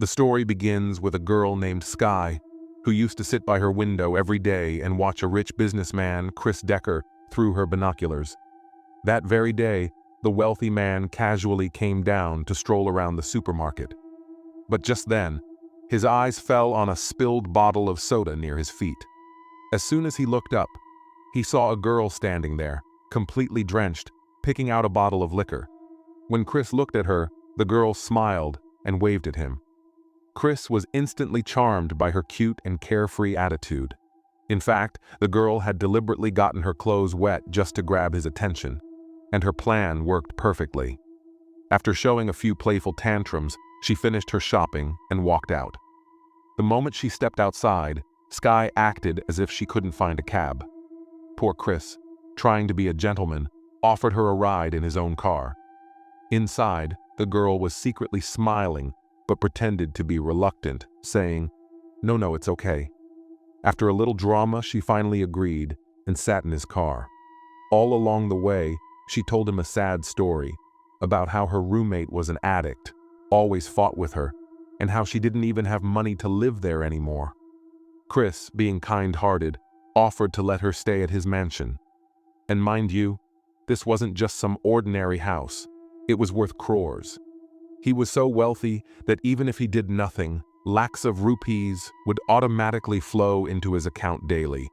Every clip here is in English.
The story begins with a girl named Sky, who used to sit by her window every day and watch a rich businessman, Chris Decker, through her binoculars. That very day, the wealthy man casually came down to stroll around the supermarket. But just then, his eyes fell on a spilled bottle of soda near his feet. As soon as he looked up, he saw a girl standing there, completely drenched, picking out a bottle of liquor. When Chris looked at her, the girl smiled and waved at him. Chris was instantly charmed by her cute and carefree attitude. In fact, the girl had deliberately gotten her clothes wet just to grab his attention, and her plan worked perfectly. After showing a few playful tantrums, she finished her shopping and walked out. The moment she stepped outside, Sky acted as if she couldn't find a cab. Poor Chris, trying to be a gentleman, offered her a ride in his own car. Inside, the girl was secretly smiling, but pretended to be reluctant, saying, "No, it's okay." After a little drama, she finally agreed and sat in his car. All along the way, she told him a sad story about how her roommate was an addict, always fought with her, and how she didn't even have money to live there anymore. Chris, being kind-hearted, offered to let her stay at his mansion. And mind you, this wasn't just some ordinary house. It was worth crores. He was so wealthy that even if he did nothing, lakhs of rupees would automatically flow into his account daily.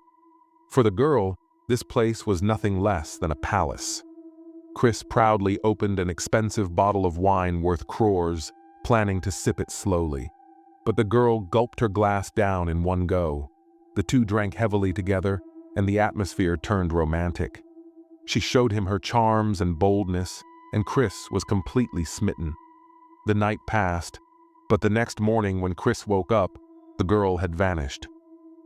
For the girl, this place was nothing less than a palace. Chris proudly opened an expensive bottle of wine worth crores, planning to sip it slowly. But the girl gulped her glass down in one go. The two drank heavily together, and the atmosphere turned romantic. She showed him her charms and boldness, and Chris was completely smitten. The night passed, but the next morning when Chris woke up, the girl had vanished.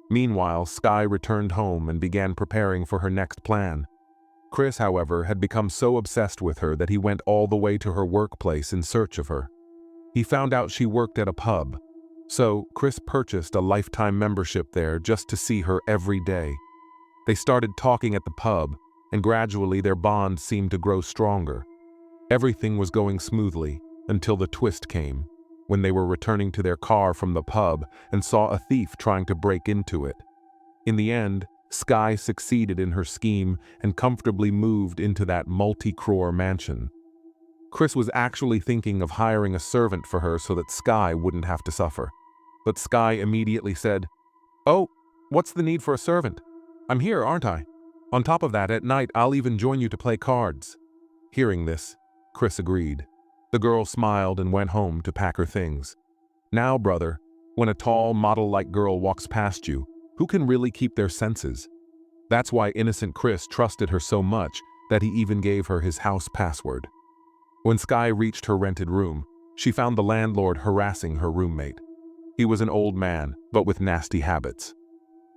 Meanwhile, Sky returned home and began preparing for her next plan. Chris, however, had become so obsessed with her that he went all the way to her workplace in search of her. He found out she worked at a pub, so Chris purchased a lifetime membership there just to see her every day. They started talking at the pub, and gradually their bond seemed to grow stronger. Everything was going smoothly until the twist came, when they were returning to their car from the pub and saw a thief trying to break into it. In the end, Sky succeeded in her scheme and comfortably moved into that multi-crore mansion. Chris was actually thinking of hiring a servant for her so that Sky wouldn't have to suffer. But Sky immediately said, "Oh, what's the need for a servant? I'm here, aren't I? On top of that, at night I'll even join you to play cards." Hearing this, Chris agreed. The girl smiled and went home to pack her things. Now, brother, when a tall, model-like girl walks past you, who can really keep their senses? That's why innocent Chris trusted her so much that he even gave her his house password. When Sky reached her rented room, she found the landlord harassing her roommate. He was an old man, but with nasty habits.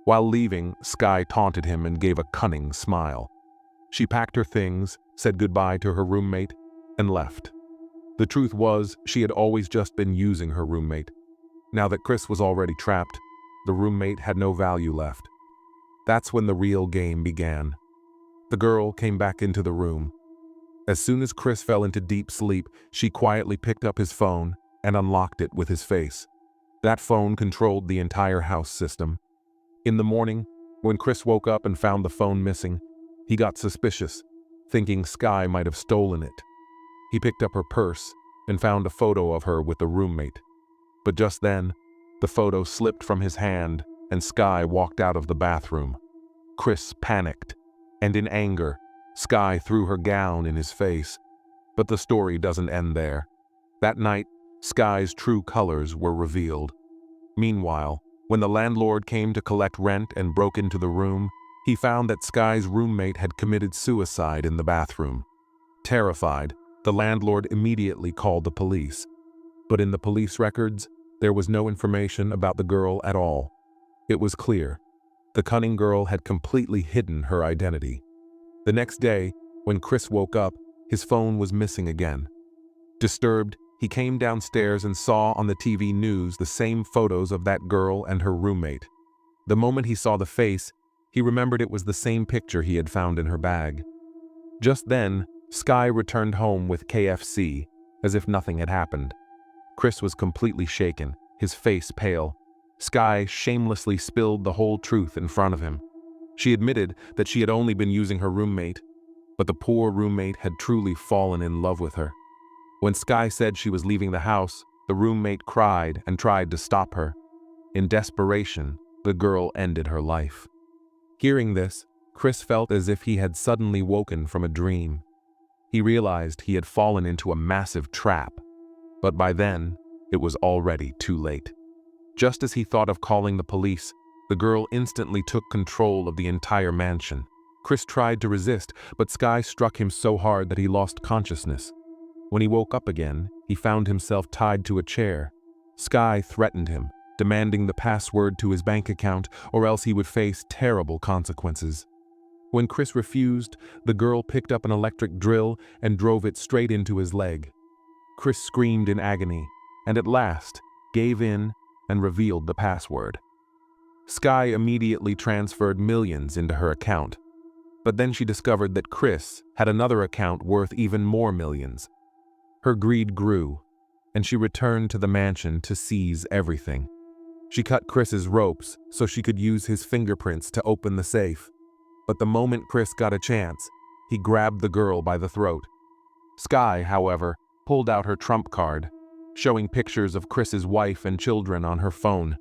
While leaving, Sky taunted him and gave a cunning smile. She packed her things, said goodbye to her roommate, and left. The truth was, she had always just been using her roommate. Now that Chris was already trapped, the roommate had no value left. That's when the real game began. The girl came back into the room. As soon as Chris fell into deep sleep, she quietly picked up his phone and unlocked it with his face. That phone controlled the entire house system. In the morning, when Chris woke up and found the phone missing, he got suspicious, thinking Sky might have stolen it. He picked up her purse and found a photo of her with the roommate. But just then, the photo slipped from his hand and Sky walked out of the bathroom. Chris panicked, and in anger, Sky threw her gown in his face. But the story doesn't end there. That night, Sky's true colors were revealed. Meanwhile, when the landlord came to collect rent and broke into the room, he found that Sky's roommate had committed suicide in the bathroom. Terrified, the landlord immediately called the police. But in the police records, there was no information about the girl at all. It was clear. The cunning girl had completely hidden her identity. The next day, when Chris woke up, his phone was missing again. Disturbed, he came downstairs and saw on the TV news the same photos of that girl and her roommate. The moment he saw the face, he remembered it was the same picture he had found in her bag. Just then, Sky returned home with KFC, as if nothing had happened. Chris was completely shaken, his face pale. Sky shamelessly spilled the whole truth in front of him. She admitted that she had only been using her roommate, but the poor roommate had truly fallen in love with her. When Sky said she was leaving the house, the roommate cried and tried to stop her. In desperation, the girl ended her life. Hearing this, Chris felt as if he had suddenly woken from a dream. He realized he had fallen into a massive trap, but by then, it was already too late. Just as he thought of calling the police, the girl instantly took control of the entire mansion. Chris tried to resist, but Sky struck him so hard that he lost consciousness. When he woke up again, he found himself tied to a chair. Sky threatened him, demanding the password to his bank account, or else he would face terrible consequences. When Chris refused, the girl picked up an electric drill and drove it straight into his leg. Chris screamed in agony, and at last gave in and revealed the password. Sky immediately transferred millions into her account, but then she discovered that Chris had another account worth even more millions. Her greed grew, and she returned to the mansion to seize everything. She cut Chris's ropes so she could use his fingerprints to open the safe. But the moment Chris got a chance, he grabbed the girl by the throat. Sky, however, pulled out her trump card, showing pictures of Chris's wife and children on her phone.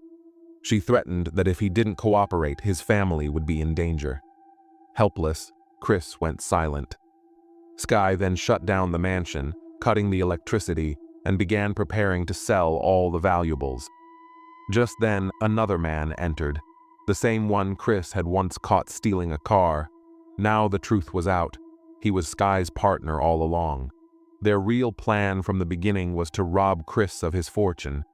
She threatened that if he didn't cooperate, his family would be in danger. Helpless, Chris went silent. Sky then shut down the mansion, cutting the electricity, and began preparing to sell all the valuables. Just then, another man entered, the same one Chris had once caught stealing a car. Now the truth was out. He was Sky's partner all along. Their real plan from the beginning was to rob Chris of his fortune.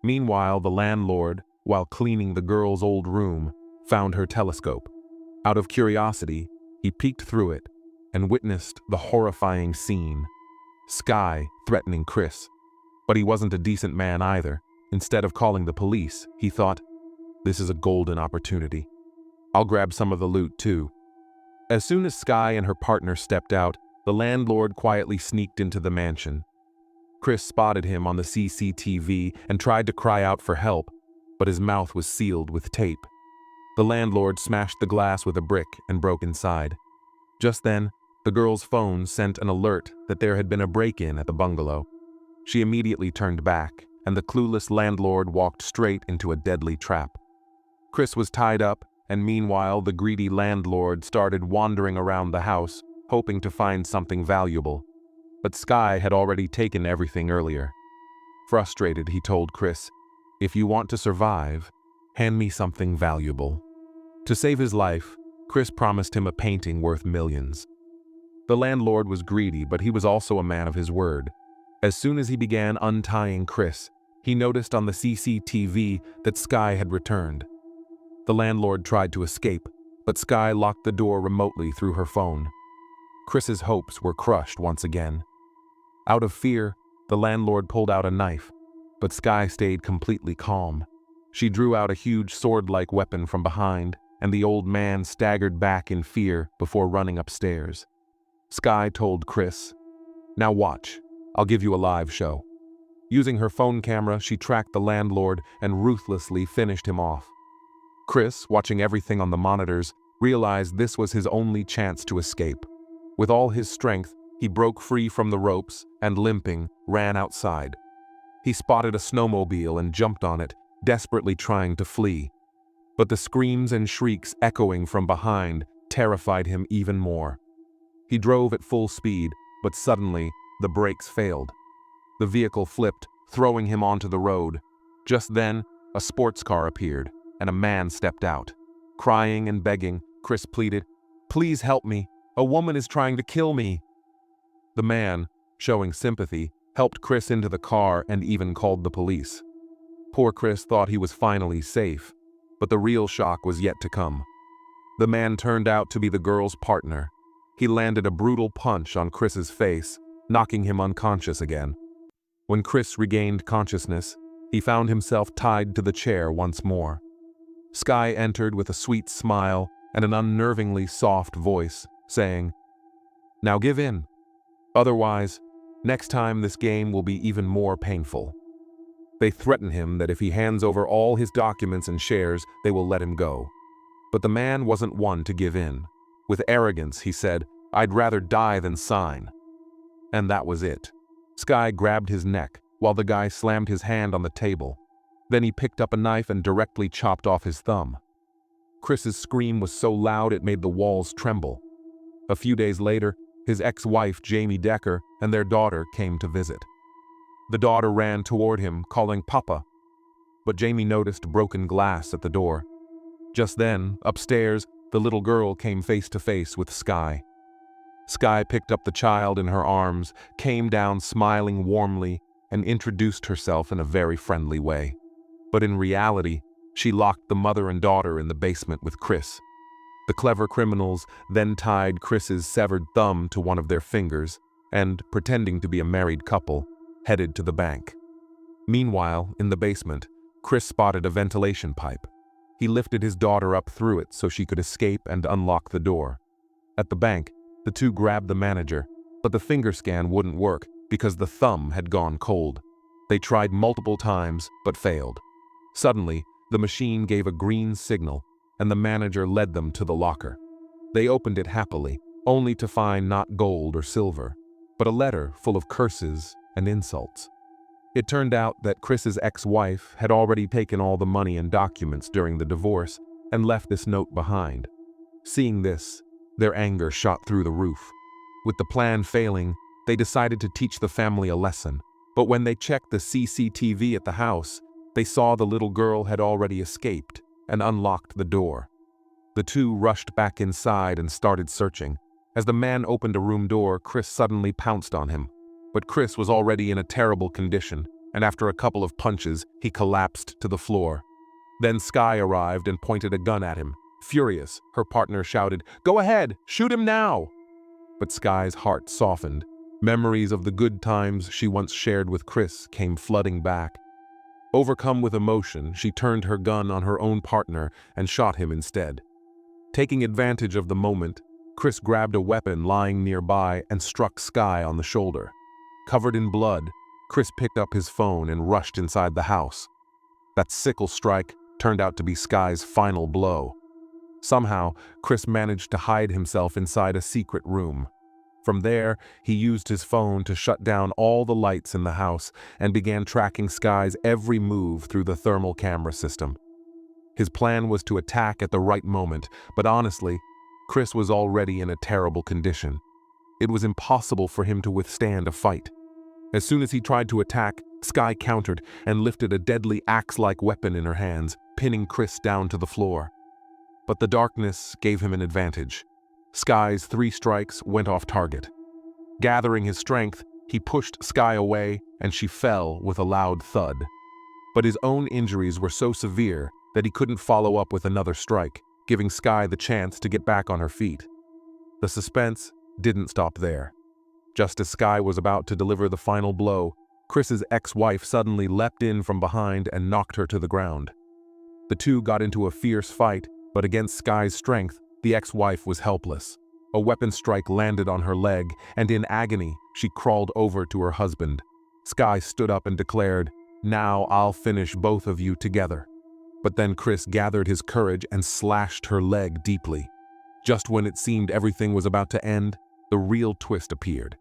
Meanwhile, the landlord, while cleaning the girl's old room, found her telescope. Out of curiosity, he peeked through it and witnessed the horrifying scene. Sky threatening Chris. But he wasn't a decent man either. Instead of calling the police, he thought, "This is a golden opportunity. I'll grab some of the loot too." As soon as Sky and her partner stepped out, the landlord quietly sneaked into the mansion. Chris spotted him on the CCTV and tried to cry out for help, but his mouth was sealed with tape. The landlord smashed the glass with a brick and broke inside. Just then, the girl's phone sent an alert that there had been a break-in at the bungalow. She immediately turned back, and the clueless landlord walked straight into a deadly trap. Chris was tied up, and meanwhile the greedy landlord started wandering around the house, hoping to find something valuable. But Sky had already taken everything earlier. Frustrated, he told Chris, "If you want to survive, hand me something valuable." To save his life, Chris promised him a painting worth millions. The landlord was greedy, but he was also a man of his word. As soon as he began untying Chris, he noticed on the CCTV that Sky had returned. The landlord tried to escape, but Sky locked the door remotely through her phone. Chris's hopes were crushed once again. Out of fear, the landlord pulled out a knife, but Sky stayed completely calm. She drew out a huge sword-like weapon from behind, and the old man staggered back in fear before running upstairs. Sky told Chris, "Now watch, I'll give you a live show." Using her phone camera, she tracked the landlord and ruthlessly finished him off. Chris, watching everything on the monitors, realized this was his only chance to escape. With all his strength, he broke free from the ropes and, limping, ran outside. He spotted a snowmobile and jumped on it, desperately trying to flee. But the screams and shrieks echoing from behind terrified him even more. He drove at full speed, but suddenly, the brakes failed. The vehicle flipped, throwing him onto the road. Just then, a sports car appeared, and a man stepped out. Crying and begging, Chris pleaded, "Please help me. A woman is trying to kill me." The man, showing sympathy, helped Chris into the car and even called the police. Poor Chris thought he was finally safe, but the real shock was yet to come. The man turned out to be the girl's partner. He landed a brutal punch on Chris's face, knocking him unconscious again. When Chris regained consciousness, he found himself tied to the chair once more. Sky entered with a sweet smile and an unnervingly soft voice, saying, "Now give in. Otherwise, next time this game will be even more painful." They threaten him that if he hands over all his documents and shares, they will let him go. But the man wasn't one to give in. With arrogance, he said, "I'd rather die than sign." And that was it. Sky grabbed his neck, while the guy slammed his hand on the table. Then he picked up a knife and directly chopped off his thumb. Chris's scream was so loud it made the walls tremble. A few days later, his ex-wife, Jamie Decker, and their daughter came to visit. The daughter ran toward him, calling Papa. But Jamie noticed broken glass at the door. Just then, upstairs, the little girl came face to face with Sky. Sky picked up the child in her arms, came down smiling warmly, and introduced herself in a very friendly way. But in reality, she locked the mother and daughter in the basement with Chris. The clever criminals then tied Chris's severed thumb to one of their fingers and, pretending to be a married couple, headed to the bank. Meanwhile, in the basement, Chris spotted a ventilation pipe. He lifted his daughter up through it so she could escape and unlock the door. At the bank, the two grabbed the manager, but the finger scan wouldn't work because the thumb had gone cold. They tried multiple times, but failed. Suddenly, the machine gave a green signal, and the manager led them to the locker. They opened it happily, only to find not gold or silver, but a letter full of curses and insults. It turned out that Chris's ex-wife had already taken all the money and documents during the divorce and left this note behind. Seeing this, their anger shot through the roof. With the plan failing, they decided to teach the family a lesson, but when they checked the CCTV at the house, they saw the little girl had already escaped and unlocked the door. The two rushed back inside and started searching. As the man opened a room door, Chris suddenly pounced on him. But Chris was already in a terrible condition, and after a couple of punches, he collapsed to the floor. Then Sky arrived and pointed a gun at him. Furious, her partner shouted, "Go ahead, shoot him now!" But Sky's heart softened. Memories of the good times she once shared with Chris came flooding back. Overcome with emotion, she turned her gun on her own partner and shot him instead. Taking advantage of the moment, Chris grabbed a weapon lying nearby and struck Sky on the shoulder. Covered in blood, Chris picked up his phone and rushed inside the house. That sickle strike turned out to be Sky's final blow. Somehow, Chris managed to hide himself inside a secret room. From there, he used his phone to shut down all the lights in the house and began tracking Sky's every move through the thermal camera system. His plan was to attack at the right moment, but honestly, Chris was already in a terrible condition. It was impossible for him to withstand a fight. As soon as he tried to attack, Sky countered and lifted a deadly axe-like weapon in her hands, pinning Chris down to the floor. But the darkness gave him an advantage. Sky's 3 strikes went off target. Gathering his strength, he pushed Sky away and she fell with a loud thud. But his own injuries were so severe that he couldn't follow up with another strike, giving Sky the chance to get back on her feet. The suspense didn't stop there. Just as Sky was about to deliver the final blow, Chris's ex-wife suddenly leapt in from behind and knocked her to the ground. The two got into a fierce fight, but against Sky's strength, the ex-wife was helpless. A weapon strike landed on her leg, and in agony, she crawled over to her husband. Sky stood up and declared, "Now I'll finish both of you together." But then Chris gathered his courage and slashed her leg deeply. Just when it seemed everything was about to end, the real twist appeared.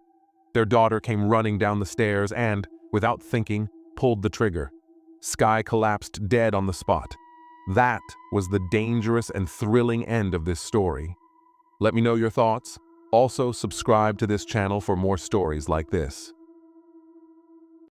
Their daughter came running down the stairs and, without thinking, pulled the trigger. Sky collapsed dead on the spot. That was the dangerous and thrilling end of this story. Let me know your thoughts. Also, subscribe to this channel for more stories like this.